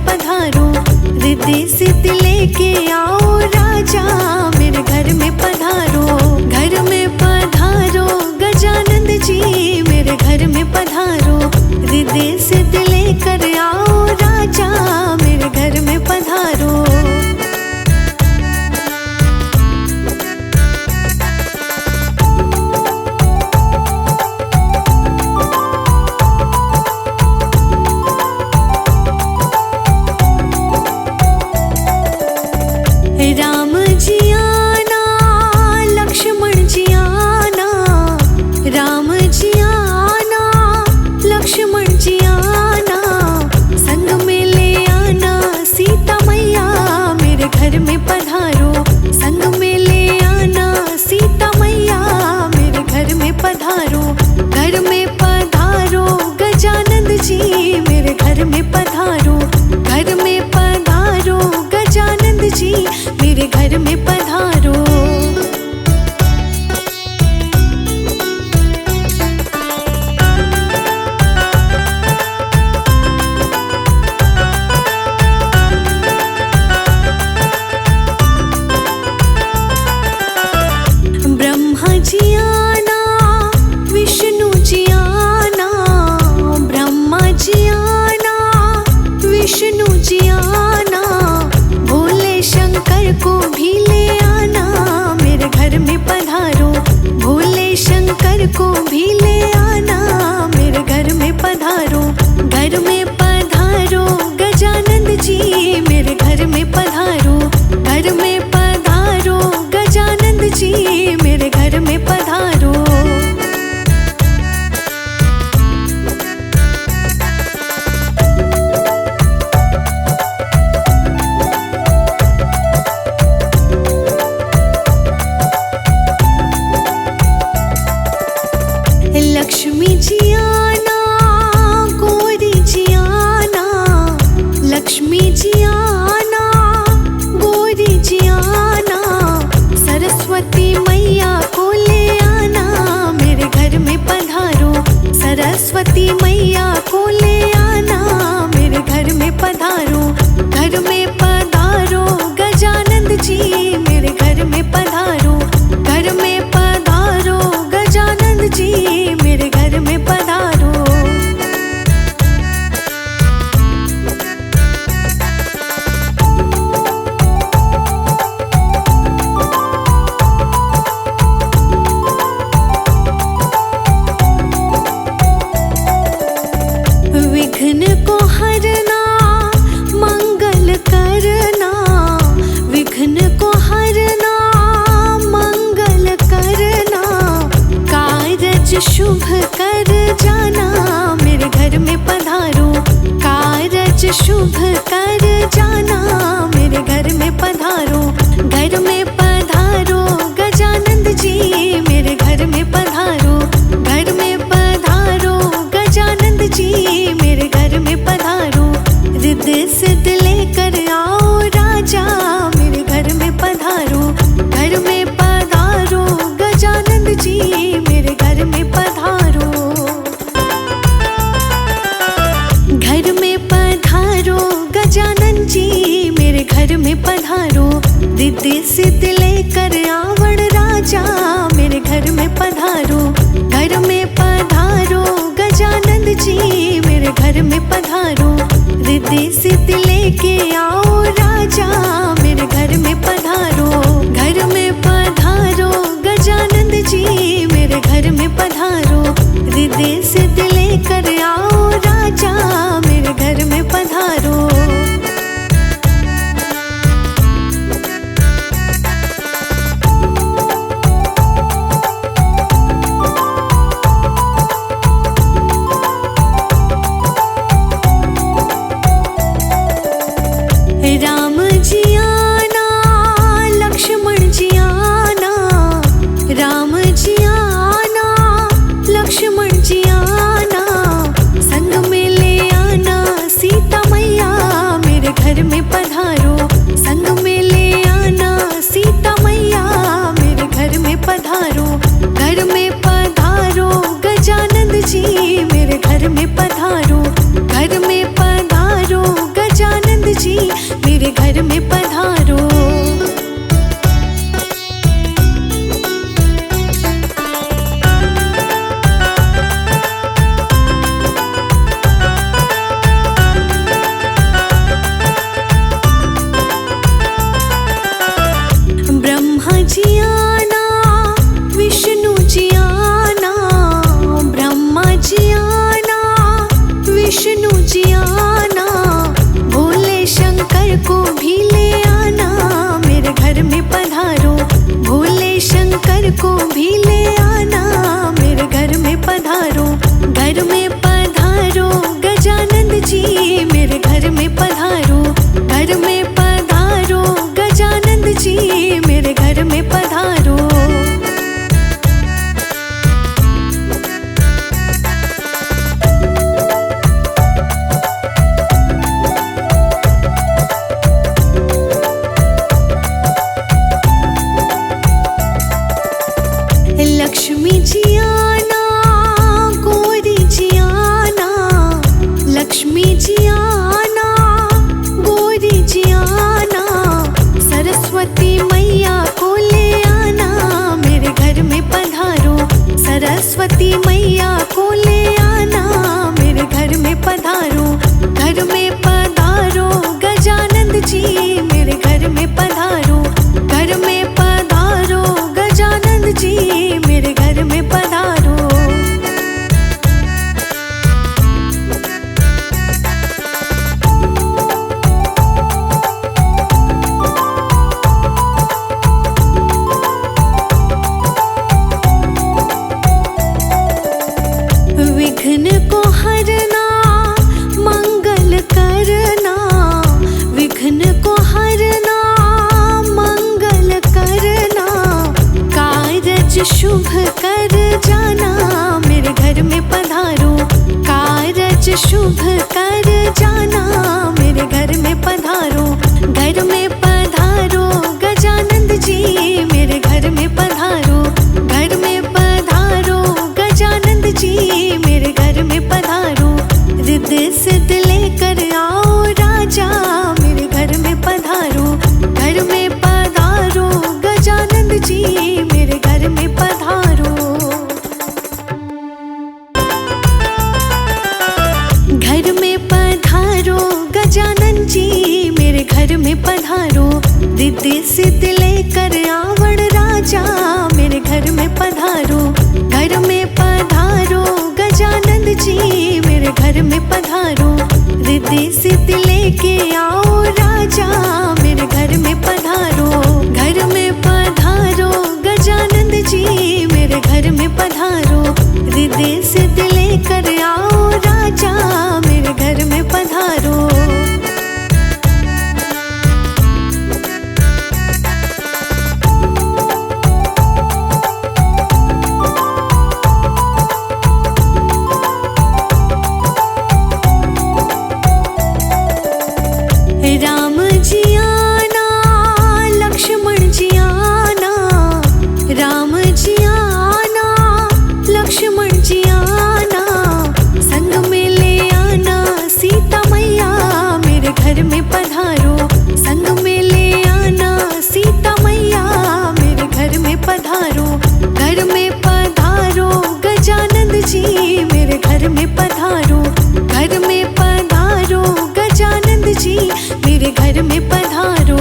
पधारो, रिद्धि सिद्धि लेके आओ राजा मेरे घर में पधारो। घर में पधारो गजानंद जी मेरे घर में पधारो, रिद्धि सिद्धि लेकर आओ राजा मेरे घर में पधारो। राम जी आना, लक्ष्मण जी आना, राम जी आना, लक्ष्मण जी आना, संग में ले आना सीता मैया मेरे घर में पधारो, संग में ले आना सीता मैया मेरे घर में पधारो। घर में पधारो गजानंद जी मेरे घर में पधारो, घर में पधारो गजानंद जी मेरे घर में पधारो। ब्रह्मा जी आना, विष्णु जी आना, ब्रह्मा जी आना, विष्णु जी आना, भोले शंकर को भी ले आना मेरे घर में पधारो, भोले शंकर को भी ले आना मेरे घर में पधारो। घर में पधारो गजानंद जी मेरे घर में पधारो, घर में पधारो गजानंद जी मेरे घर में पधारो। लक्ष्मी जी आना, गौरी जी आना, लक्ष्मी जी आना, गौरी जी आना, सरस्वती मैया को ले आना मेरे घर में पधारो, सरस्वती मैया को ले आना मेरे घर में पधारो। घर में पधारो गजानंद जी मेरे घर में पधारो, घर में पधारो गजानंद जी मेरे घर में पधारो। विघ्न को हरना, मंगल करना, विघ्न को हरना, मंगल करना, कारज शुभ कर जाना मेरे घर में पधारो, कारज शुभ कर जाना मेरे घर में पधारो। घर में पधारो गजानंद जी मेरे घर में पधारो, घर में पधारो गजानंद जी मेरे घर में पधारो, रिद्धि सिद्धि लेकर आओ राजा मेरे घर में पधारो। घर में पधारो गजानंद जी मेरे घर में पधारो। घर में पधारो गजानन जी मेरे घर में पधारो, रिद्धि सिद्धि लेकर आवण राजा मेरे घर में पधारो। घर में पधारो गजानंद जी मेरे घर में पधारो, रिद्धि सिद्धि लेके आओ राजा मेरे घर में पधारो। घर में पधारो गजानंद जी मेरे घर में पधारो, रिद्धि सिद्धि लेकर आओ राजा मेरे घर में पधारो। राम जी आना, लक्ष्मण जी आना, राम जी आना, लक्ष्मण जी आना, लक्ष्मी जी आना, गौरी जी आना, सरस्वती मैया को ले आना, मेरे घर में पधारो। सरस्वती मैया को ले आना, मेरे घर में पधारो। घर में पधारो गजानंद जी, मेरे घर में पधारो। घर में पधारो गजानंद जी, मेरे घर में पधारो। विघ्न को हरना, मंगल करना, विघ्न को हरना, मंगल करना, कारज शुभ कर जाना, मेरे घर में पधारो। कारज शुभ कर जाना, मेरे घर में पधारो। घर में पधारो गजानंद जी, मेरे घर में पधारो। घर में पधारो गजानंद जी, मेरे घर में पधारो। रिद्धि सिद्धि लेकर आओ राजा, मेरे घर में पधारो। घर में पधारो गजानंद जी, मेरे घर में पधारो। घर में पधारो गजानन जी, मेरे घर में पधारो। रिद्धि सिद्धि लेकर आवण राजा, मेरे घर में पधारो। घर में पधारो गजानंद जी, मेरे घर में पधारो। रिद्धि सिद्धि लेके आओ राजा, मेरे घर में पधारो। घर में पधारो गजानंद जी, मेरे घर में पधारो। रिद्धि सिद्धि लेकर आओ राजा, मेरे घर में पधारो। राम जी आना, लक्ष्मण जी आना, राम जी आना, लक्ष्मण जी आना, संग में ले आना सीता मैया, मेरे घर में पधारो। संग में ले आना सीता मैया, मेरे घर में पधारो। घर में पधारो गजानंद जी, मेरे घर में पधारो। घर में पधारो गजानंद जी, मेरे घर में पधारो।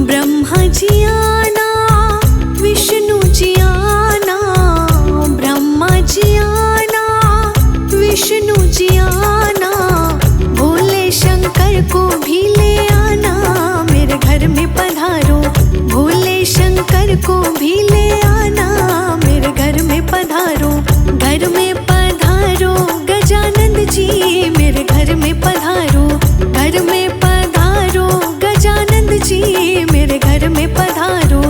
ब्रह्मा जी आना, विष्णु जी आना, ब्रह्मा जी आना, विष्णु जी आना, भोले शंकर को भी ले आना, मेरे घर में पधारो। भोले शंकर को भी ले आना, मेरे घर में पधारो। घर में पधारो गजानंद जी, मेरे घर में पधारो। घर में पधारो गजानंद जी, मेरे घर में पधारो।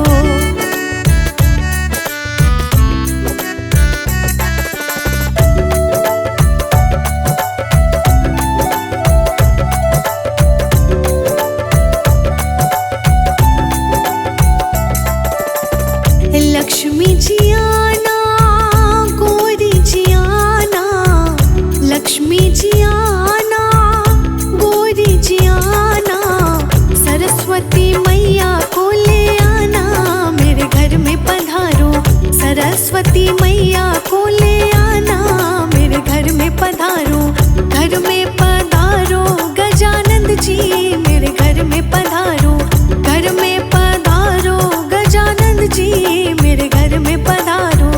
लक्ष्मी जी आना, गौरी जी आना, लक्ष्मी जी आना, गौरी जी आना, सरस्वती मैया को ले आना, मेरे घर में पधारो। सरस्वती मैया को ले आना, मेरे घर में पधारो। घर में पधारो गजानंद जी, मेरे घर में पधारो। घर में पधारो गजानंद जी, मेरे घर में पधारो।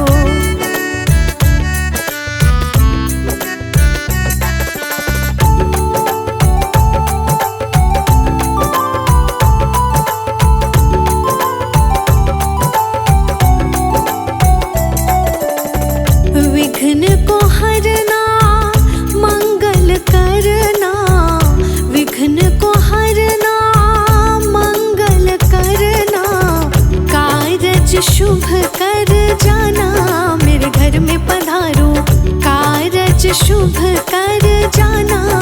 शुभ कर जाना